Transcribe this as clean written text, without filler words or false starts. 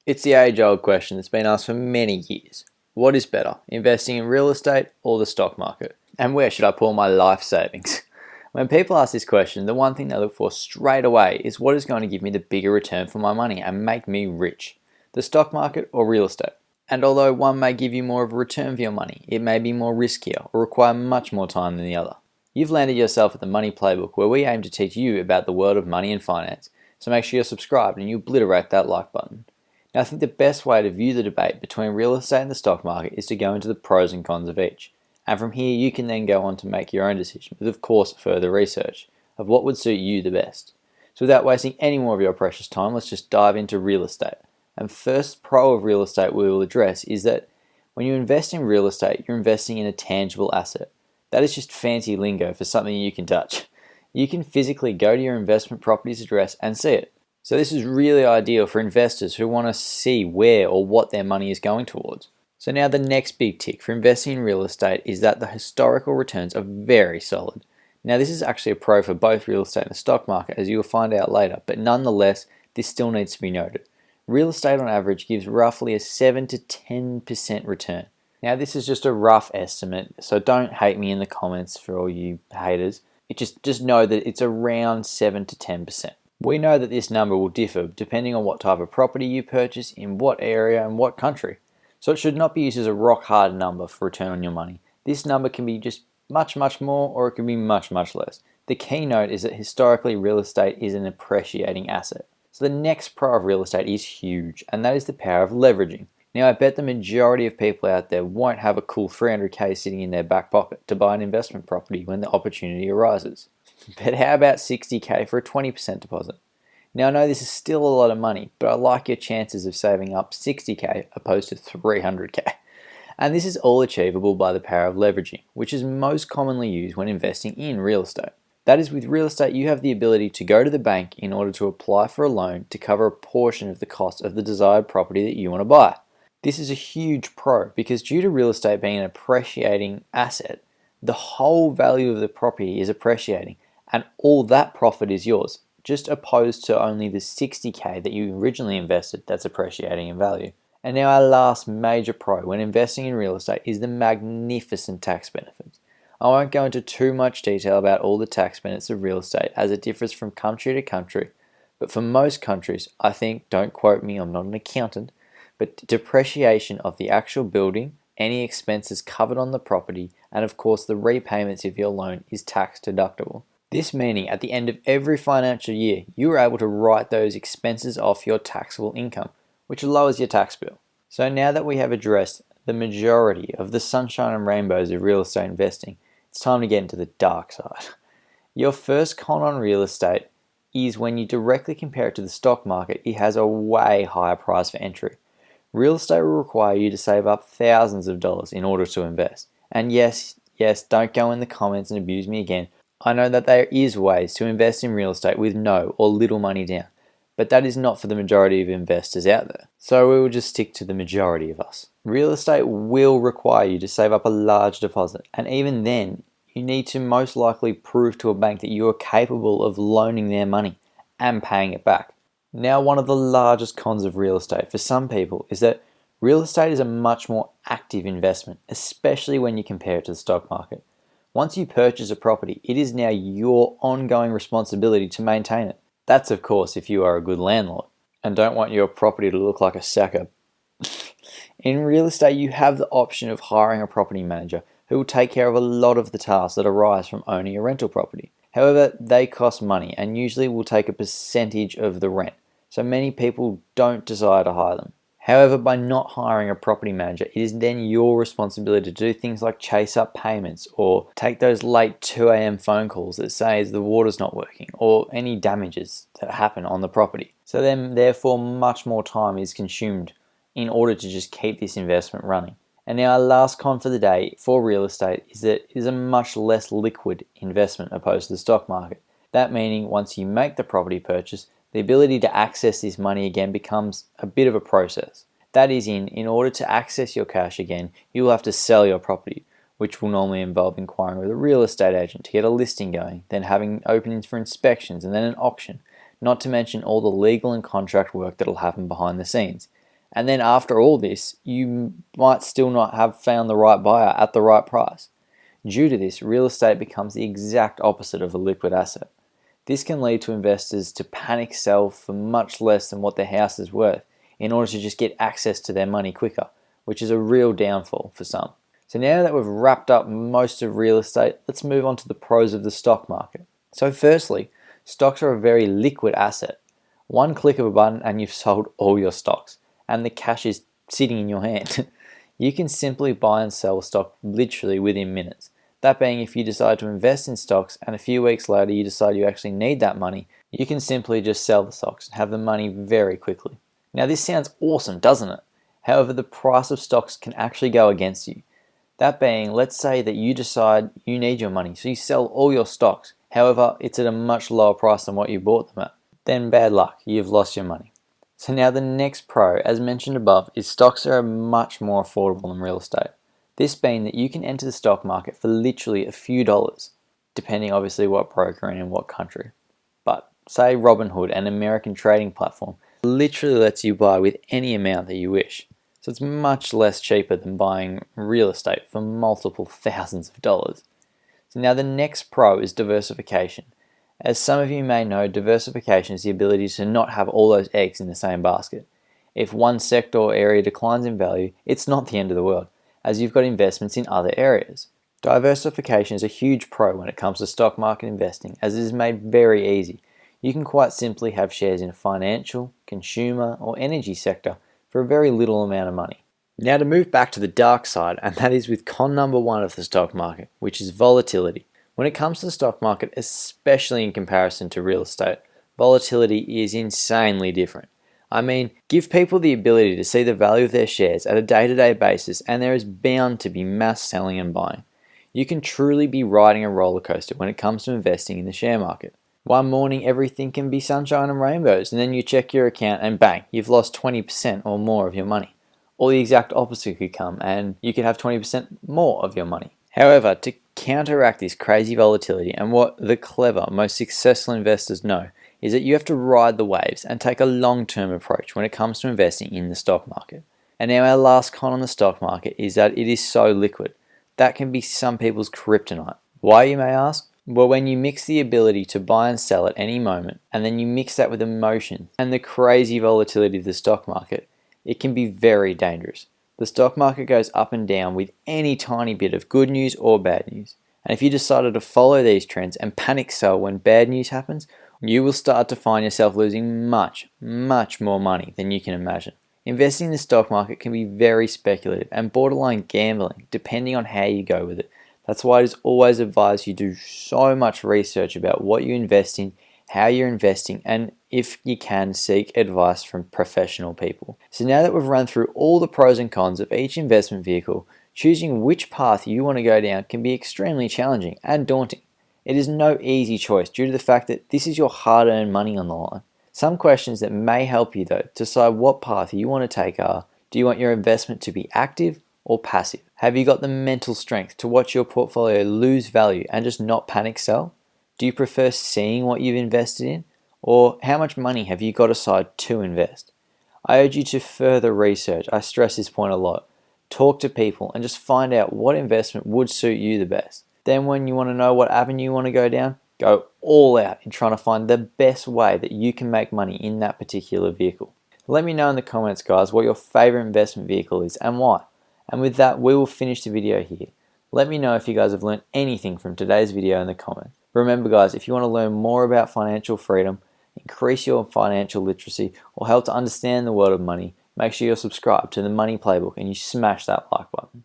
It's the age-old question that's been asked for many years. What is better, investing in real estate or the stock market? And where should I pour my life savings? When people ask this question, the one thing they look for straight away is what is going to give me the bigger return for my money and make me rich, the stock market or real estate. And although one may give you more of a return for your money, it may be more riskier or require much more time than the other. You've landed yourself at the Money Playbook, where we aim to teach you about the world of money and finance, so make sure you're subscribed and you obliterate that like button. Now, I think the best way to view the debate between real estate and the stock market is to go into the pros and cons of each. And from here, you can then go on to make your own decision with, of course, further research of what would suit you the best. So without wasting any more of your precious time, let's just dive into real estate. And first pro of real estate we will address is that when you invest in real estate, you're investing in a tangible asset. That is just fancy lingo for something you can touch. You can physically go to your investment property's address and see it. So this is really ideal for investors who want to see where or what their money is going towards. So now the next big tick for investing in real estate is that the historical returns are very solid. Now this is actually a pro for both real estate and the stock market, as you will find out later, but nonetheless, this still needs to be noted. Real estate on average gives roughly a 7 to 10% return. Now this is just a rough estimate, so don't hate me in the comments for all you haters. Just know that it's around 7 to 10%. We know that this number will differ depending on what type of property you purchase, in what area and what country. So it should not be used as a rock hard number for return on your money. This number can be just much more, or it can be much less. The keynote is that historically real estate is an appreciating asset. So the next pro of real estate is huge, and that is the power of leveraging. Now I bet the majority of people out there won't have a cool 300k sitting in their back pocket to buy an investment property when the opportunity arises. But how about 60k for a 20% deposit? Now I know this is still a lot of money, but I like your chances of saving up 60k opposed to 300k. And this is all achievable by the power of leveraging, which is most commonly used when investing in real estate. That is, with real estate you have the ability to go to the bank in order to apply for a loan to cover a portion of the cost of the desired property that you want to buy. This is a huge pro because due to real estate being an appreciating asset, the whole value of the property is appreciating, and all that profit is yours, just opposed to only the 60k that you originally invested that's appreciating in value. And now our last major pro when investing in real estate is the magnificent tax benefits. I won't go into too much detail about all the tax benefits of real estate as it differs from country to country, but for most countries, I think, don't quote me, I'm not an accountant, but depreciation of the actual building, any expenses covered on the property, and of course the repayments of your loan is tax deductible. This meaning at the end of every financial year, you are able to write those expenses off your taxable income, which lowers your tax bill. So now that we have addressed the majority of the sunshine and rainbows of real estate investing, it's time to get into the dark side. Your first con on real estate is when you directly compare it to the stock market, it has a way higher price for entry. Real estate will require you to save up thousands of dollars in order to invest. And yes, don't go in the comments and abuse me again. I know that there is ways to invest in real estate with no or little money down, but that is not for the majority of investors out there. So we will just stick to the majority of us. Real estate will require you to save up a large deposit, and even then, you need to most likely prove to a bank that you are capable of loaning their money and paying it back. Now, one of the largest cons of real estate for some people is that real estate is a much more active investment, especially when you compare it to the stock market. Once you purchase a property, it is now your ongoing responsibility to maintain it. That's of course if you are a good landlord and don't want your property to look like a sack of... In real estate, you have the option of hiring a property manager who will take care of a lot of the tasks that arise from owning a rental property. However, they cost money and usually will take a percentage of the rent, so many people don't desire to hire them. However, by not hiring a property manager, it is then your responsibility to do things like chase up payments or take those late 2 a.m. phone calls that say the water's not working or any damages that happen on the property. So then therefore much more time is consumed in order to just keep this investment running. And now our last con for the day for real estate is that it is a much less liquid investment opposed to the stock market. That meaning once you make the property purchase, the ability to access this money again becomes a bit of a process. That is, in order to access your cash again, you will have to sell your property, which will normally involve inquiring with a real estate agent to get a listing going, then having openings for inspections and then an auction, not to mention all the legal and contract work that will happen behind the scenes. And then after all this, you might still not have found the right buyer at the right price. Due to this, real estate becomes the exact opposite of a liquid asset. This can lead to investors to panic sell for much less than what their house is worth in order to just get access to their money quicker, which is a real downfall for some. So now that we've wrapped up most of real estate, let's move on to the pros of the stock market. So firstly, stocks are a very liquid asset. One click of a button and you've sold all your stocks, and the cash is sitting in your hand. You can simply buy and sell stock literally within minutes. That being, if you decide to invest in stocks and a few weeks later you decide you actually need that money, you can simply just sell the stocks and have the money very quickly. Now this sounds awesome, doesn't it? However, the price of stocks can actually go against you. That being, let's say that you decide you need your money, so you sell all your stocks. However, it's at a much lower price than what you bought them at. Then bad luck, you've lost your money. So now the next pro, as mentioned above, is stocks are much more affordable than real estate. This being that you can enter the stock market for literally a few dollars, depending obviously what broker and in what country. But say Robinhood, an American trading platform, literally lets you buy with any amount that you wish. So it's much less cheaper than buying real estate for multiple thousands of dollars. So now the next pro is diversification. As some of you may know, diversification is the ability to not have all those eggs in the same basket. If one sector or area declines in value, it's not the end of the world, as you've got investments in other areas. Diversification is a huge pro when it comes to stock market investing, as it is made very easy. You can quite simply have shares in a financial, consumer, or energy sector for a very little amount of money. Now to move back to the dark side, and that is with con number one of the stock market, which is volatility. When it comes to the stock market, especially in comparison to real estate, volatility is insanely different. I mean, give people the ability to see the value of their shares at a day-to-day basis and there is bound to be mass selling and buying. You can truly be riding a roller coaster when it comes to investing in the share market. One morning everything can be sunshine and rainbows, and then you check your account and bang, you've lost 20% or more of your money. Or the exact opposite could come and you could have 20% more of your money. However, to counteract this crazy volatility, and what the clever, most successful investors know, is that you have to ride the waves and take a long-term approach when it comes to investing in the stock market. And now our last con on the stock market is that it is so liquid. That can be some people's kryptonite. Why, you may ask? Well, when you mix the ability to buy and sell at any moment, and then you mix that with emotion and the crazy volatility of the stock market, it can be very dangerous. The stock market goes up and down with any tiny bit of good news or bad news. And if you decided to follow these trends and panic sell when bad news happens, you will start to find yourself losing much more money than you can imagine. Investing in the stock market can be very speculative and borderline gambling, depending on how you go with it. That's why it is always advised you do so much research about what you invest in, how you're investing, and if you can, seek advice from professional people. So now that we've run through all the pros and cons of each investment vehicle, choosing which path you want to go down can be extremely challenging and daunting. It is no easy choice due to the fact that this is your hard-earned money on the line. Some questions that may help you though to decide what path you want to take are: do you want your investment to be active or passive? Have you got the mental strength to watch your portfolio lose value and just not panic sell? Do you prefer seeing what you've invested in? Or how much money have you got aside to invest? I urge you to further research. I stress this point a lot. Talk to people and just find out what investment would suit you the best. Then when you want to know what avenue you want to go down, go all out in trying to find the best way that you can make money in that particular vehicle. Let me know in the comments, guys, what your favorite investment vehicle is and why. And with that, we will finish the video here. Let me know if you guys have learned anything from today's video in the comments. Remember, guys, if you want to learn more about financial freedom, increase your financial literacy, or help to understand the world of money, make sure you're subscribed to the Money Playbook and you smash that like button.